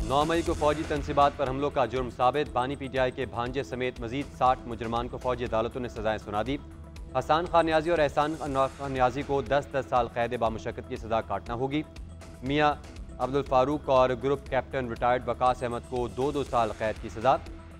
9 मई को फौजी तनसीबात पर हमलों का जुर्म साबित। बानी पीटीआई के भांजे समेत मजीद 60 मुजरमान को फौजी अदालतों ने सजाएं सुना दी। हसन खान न्याजी और एहसान खान न्याजी को 10-10 साल कैद बामुशक्कत की सजा काटना होगी। मियाँ अब्दुल फारूक और group captain retired Waqas Ahmed को 2-2 साल कैद की सजा।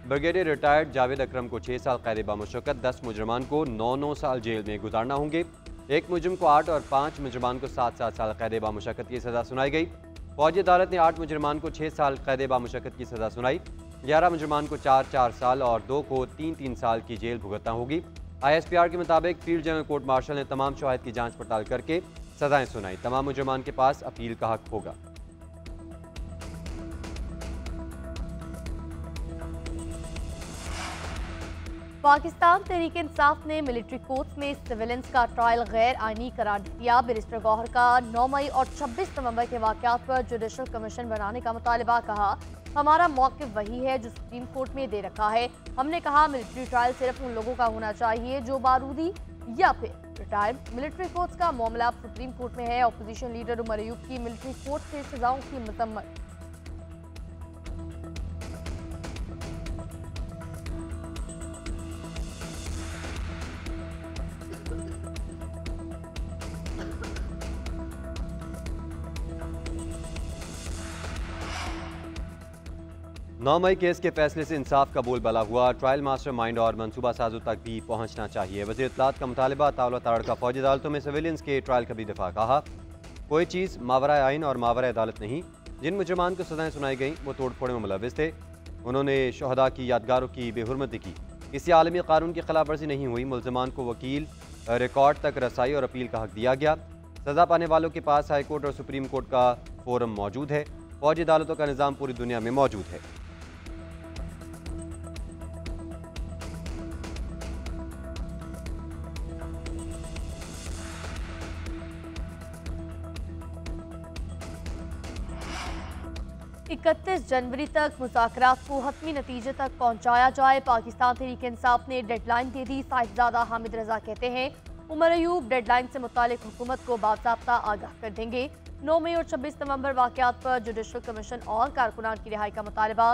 ब्रिगेडियर रिटायर्ड जावेद अकरम को 6 साल कैद बामुशक्कत। 10 मुजरमान को 9-9 साल जेल में गुजारना होंगे। एक मुजरम को 8 और 5 मुजरमान को 7-7 साल कैद बामुशक्कत की सजा सुनाई गई। फौजी अदालत ने 8 मुजरमान को 6 साल कैद बामुशक्कत की सजा सुनाई। 11 मुजरमान को 4-4 साल और 2 को 3-3 साल की जेल भुगतना होगी। ISPR के मुताबिक फील्ड जनरल कोर्ट मार्शल ने तमाम शवाहिद की जांच पड़ताल करके सजाएं सुनाई। तमाम मुजरमान के पास अपील का हक होगा। पाकिस्तान तहरीक इंसाफ ने मिलिट्री कोर्ट्स में सिविलियंस का ट्रायल गैर आईनी करार दिया। बैरिस्टर गौहर का 9 मई और 26 नवंबर के वाकयात पर जुडिशल कमीशन बनाने का मुतालबा। कहा, हमारा मौक़िफ़ वही है जो सुप्रीम कोर्ट में दे रखा है। हमने कहा मिलिट्री ट्रायल सिर्फ उन लोगों का होना चाहिए जो बारूदी या फिर रिटायर्ड। मिलिट्री कोर्ट्स का मामला सुप्रीम कोर्ट में है। अपोजिशन लीडर उमर अयूब की मिलिट्री कोर्ट से सजाओं की मजम्मत। नौ मई केस के फैसले से इंसाफ का बोलबाला हुआ। ट्रायल मास्टर माइंड और मनसूबा साजों तक भी पहुंचना चाहिए। वज़ीर इत्तलात का मुतालबा। तावला ताड़ का फौजी अदालतों में सिविलियंस के ट्रायल का भी दिफा। कहा, कोई चीज़ मावरा आइन और मावरा अदालत नहीं। जिन मुजरमान को सजाएं सुनाई गई वो तोड़फोड़ में मुलविस थे। उन्होंने शहदा की यादगारों की बेहुरमती की। किसी आलमी कानून की खिलाफ वर्जी नहीं हुई। मुलजमान को वकील, रिकॉर्ड तक रसाई और अपील का हक दिया गया। सजा पाने वालों के पास हाई कोर्ट और सुप्रीम कोर्ट का फोरम मौजूद है। फौजी अदालतों का निज़ाम पूरी दुनिया में मौजूद है। इकतीस जनवरी तक मुज़ाकरात को हतमी नतीजे तक पहुँचाया जाए। पाकिस्तान तहरीक इंसाफ ने डेडलाइन दे दी। साहिबजादा हामिद रजा कहते हैं उमर अयूब डेडलाइन से मुतालिक हुकूमत को बाज़ाब्ता आगाह कर देंगे। 9 मई और 26 नवंबर वाकयात पर जुडिशल कमीशन और कारकुनान की रिहाई का मुतालबा।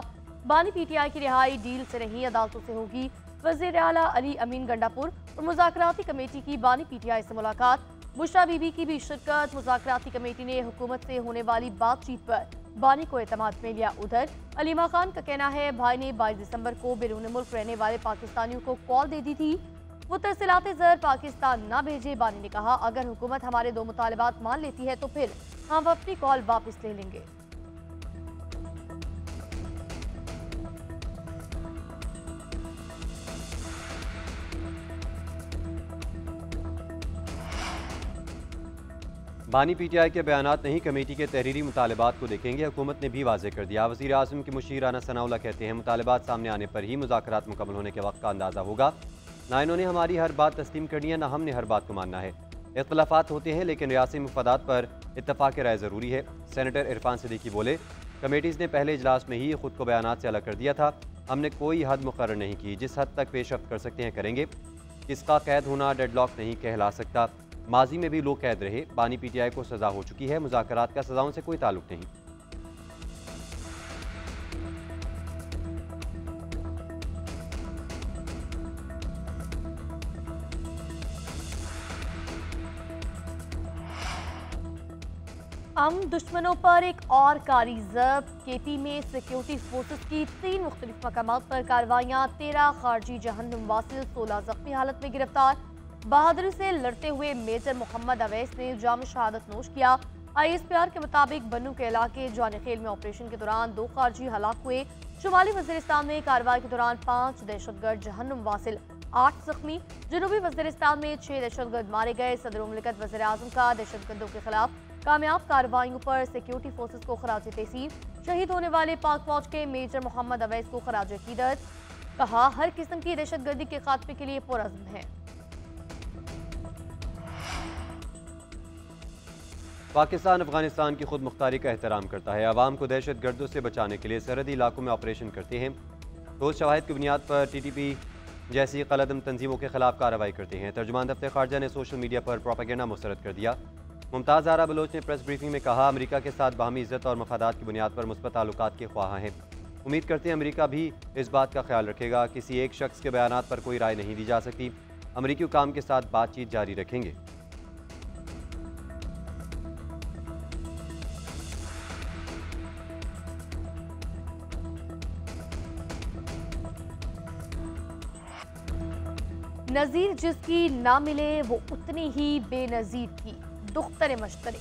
बानी पीटीआई की रिहाई डील से नहीं अदालतों से होगी। वज़ीर आला अली अमीन गंडापुर और मुज़ाकराती कमेटी की बानी पीटीआई से मुलाकात। बुशरा बीबी की भी शिरकत। मुज़ाकराती कमेटी ने हुकूमत से होने वाली बातचीत पर बानी को एतमाद में लिया। उधर अलीमा खान का कहना है भाई ने 22 दिसंबर को बैरून मुल्क रहने वाले पाकिस्तानियों को कॉल दे दी थी, वो तरसीलाते ज़र पाकिस्तान ना भेजे। बानी ने कहा, अगर हुकूमत हमारे 2 मुतालबात मान लेती है तो फिर हम अपनी कॉल वापस ले लेंगे। बानी पीटीआई के बयानात नहीं, कमेटी के तहरीरी मुतालबात को देखेंगे। हुकूमत ने भी वाज़ेह कर दिया। वज़ीर आज़म के मुशीर राना सनाउल्लाह कहते हैं मुतालबात सामने आने पर ही मुज़ाकरात मुकम्मल होने के वक्त का अंदाज़ा होगा। ना इन्होंने हमारी हर बात तस्लीम करनी है, ना हमने हर बात को मानना है। इख्तलाफात होते हैं लेकिन रियासी मुफादात पर इत्तफाक राय ज़रूरी है। सेनेटर इरफान सिद्दीकी बोले, कमेटीज़ ने पहले इजलास में ही खुद को बयानात से अलग कर दिया था। हमने कोई हद मुकर्रर नहीं की। जिस हद तक पेशरफ्त कर सकते हैं करेंगे। इसका कैद होना डेडलॉक नहीं कहला सकता। माजी में भी लोग कैद रहे। बानी पीटीआई को सजा हो चुकी है। मुज़ाकरात का सजाओं से कोई ताल्लुक नहीं। हम दुश्मनों पर एक और कारी ज़ब्त। केपी में सिक्योरिटी फोर्सेस की 3 मुख्तलिफ मकामात पर कार्रवाइयाँ। 13 खारजी जहन्नुम वासिल, 16 जख्मी हालत में गिरफ्तार। बहादुरी से लड़ते हुए मेजर मोहम्मद अवैस ने जाम शहादत नोश किया। ISPR के मुताबिक बन्नू के इलाके जानेखेल में ऑपरेशन के दौरान 2 खारजी हलाक हुए। शुमाली वज़ीरिस्तान में कार्रवाई के दौरान 5 दहशतगर्द जहन्नुम वासिल, 8 जख्मी। जनूबी वज़ीरिस्तान में 6 दहशतगर्द मारे गए। सदर मुमलिकत वज़ीर आज़म का दहशतगर्दों के खिलाफ कामयाब कार्रवाइयों पर सिक्योरिटी फोर्सेस को खराज तहसीन। शहीद होने वाले पाक फौज के मेजर मोहम्मद अवैस को खराज अकीदत। कहा, हर किस्म की दहशतगर्दी के खात्मे के लिए पुरअज़्म है। पाकिस्तान अफगानिस्तान की खुद मुख्तारी का एहतराम करता है। अवाम को दहशत गर्दों से बचाने के लिए सरहदी इलाकों में ऑपरेशन करते हैं। ठोस शवाहिद की बुनियाद पर TTP जैसी कलअदम तंजीमों के खिलाफ कार्रवाई करते हैं। तर्जुमान दफ्तर खारजा ने सोशल मीडिया पर प्रोपेगेंडा मुस्तरद कर दिया। मुमताज़ आरा बलोच ने प्रेस ब्रीफिंग में कहा, अमेरिका के साथ बाहमी इज्जत और मफादात की बुनियाद पर मुस्बत ताल्लुकात के ख्वाह हैं। उम्मीद करते हैं अमेरिका भी इस बात का ख्याल रखेगा। किसी एक शख्स के बयानात पर कोई राय नहीं दी जा सकती। अमेरिकी हुकाम के साथ बातचीत जारी रखेंगे। नज़ीर जिसकी ना मिले वो उतनी ही बेनज़ीर थी, दुख्तरे मश्तरे।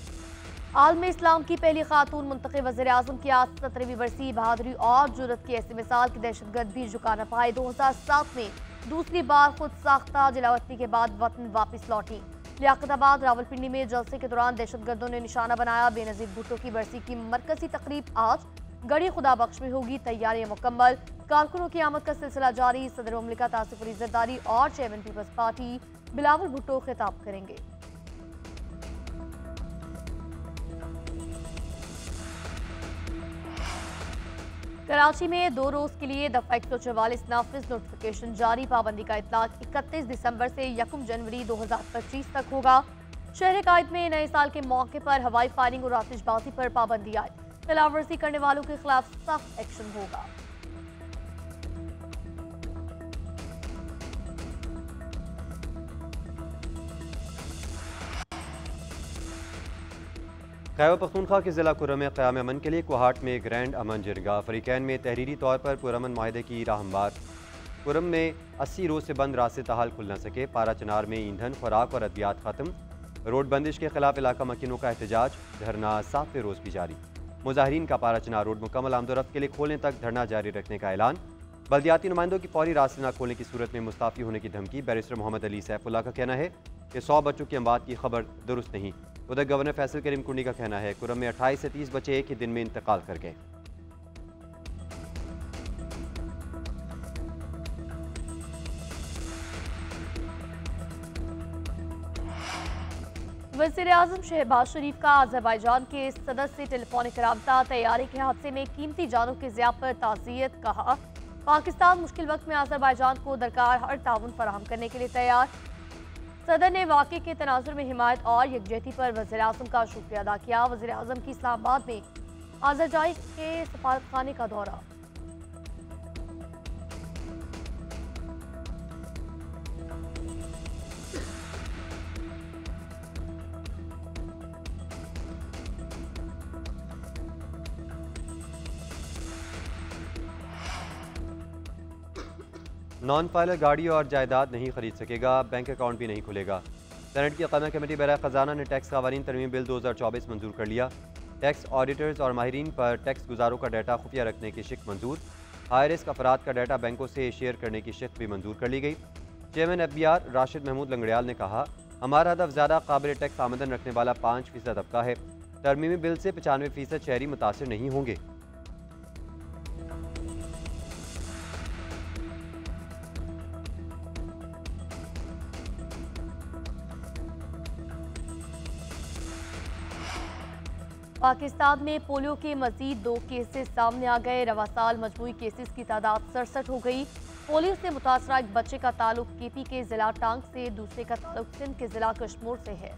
आलम इस्लाम की पहली खातून मुंतखब वज़ीर-ए-आज़म की आज 17वीं बरसी बहादुरी और जुर्रत की ऐसी मिसाल की दहशतगर्द भी झुका न पाए। 2007 में दूसरी बार खुद साख्ता जलावतनी के बाद वतन वापस लौटी। लियाकताबाद रावलपिंडी में जलसे के दौरान दहशतगर्दों ने निशाना बनाया। बेनज़ीर भुट्टो की बरसी की मरकजी तकरीब आज गढ़ी खुदा बख्श में होगी। तैयारियां मुकम्मल, कारकुनों की आमद का सिलसिला जारी। सदर मुमलिकत आसिफ अली जरदारी और chairman people's party Bilawal Bhutto खिताब करेंगे। कराची में 2 रोज के लिए दफा 144 नाफिज नोटिफिकेशन जारी। पाबंदी का इतलाक 31 दिसंबर से 1 जनवरी 2025 तक होगा। शहर कायद में नए साल के मौके पर हवाई फायरिंग और आतिशबाजी पर पाबंदी आए। खिलाफवर्जी करने वालों के खिलाफ सख्त एक्शन होगा। खैबर पख्तूनख्वा के ज़िला कुर्रम में क़याम अमन के लिए कोहाट में ग्रैंड अमन जिरगा। फरीकैन में तहरीरी तौर पर पुरअमन माहिदे की राह हमवार। कुर्रम में 80 रोज़ से बंद रास्ते ताहाल खुल न सके। पारा चनार में ईंधन, खुराक और अद्वियात ख़त्म। रोड बंदिश के खिलाफ इलाका मकीनों का एहतजाज। धरना 7वें रोज़ भी जारी। मुजाहिरीन का पारा चनार रोड मुकम्मल आमदोरफ्त के लिए खोलने तक धरना जारी रखने का ऐलान। बल्दियाती नुमाइंदों की फौरी रास्ते न खोलने की सूरत में मुस्ताफ़ी होने की धमकी। बैरिस्टर मोहम्मद अली सैफुल्लाह का कहना है कि 100 बच्चों की अमवात की खबर दुरुस्त नहीं। उधर गवर्नर फैसल करीम कुंडी का कहना है कुर्रम में 28 से 30 बच्चे एक ही दिन में इंतकाल कर गए। वज़ीर-ए-आज़म शहबाज शरीफ का अज़रबैजान के सदर से टेलीफोनिक राब्ता। तैयारी के हादसे में कीमती जानों के ज़िया पर ताज़ियत। कहा, पाकिस्तान मुश्किल वक्त में अज़रबैजान को दरकार हर ताउन फराहम करने के लिए तैयार। सदर ने वाक़े के तनाजुर में हिमायत और यकजहती पर वज़ीर-ए-आज़म का शुक्रिया अदा किया। वज़ीर-ए-आज़म की इस्लामाबाद में अज़रबैजान के सफारतखाने का दौरा। नॉन फाइलर गाड़ी और जायदाद नहीं खरीद सकेगा। बैंक अकाउंट भी नहीं खुलेगा। सेनेट की क़ायमा कमेटी बराए ख़जाना ने टैक्स क़वानीन तरमीम बिल 2024 मंजूर कर लिया। टैक्स ऑडिटर्स और माहिरीन पर टैक्स गुजारों का डाटा खुफिया रखने की शिक मंजूर। हाई रिस्क अफराद का डाटा बैंकों से शेयर करने की शिक भी मंजूर कर ली गई। चेयरमैन FBR राशिद महमूद लंगड़ियाल ने कहा, हमारा हदफ ज़्यादा काबिल टैक्स आमदन रखने वाला 5% तबका है। तरमीमी बिल से 95% शहरी मुतासिर नहीं होंगे। पाकिस्तान में पोलियो के मजीद 2 केसेस सामने आ गए। रवा साल मजमूई केसेस की तादाद 67 हो गई। पोलियो से मुतासरा एक बच्चे का ताल्लुक KP के जिला टांग से, दूसरे का ताल्लुक सिंध के जिला कश्मीर से है।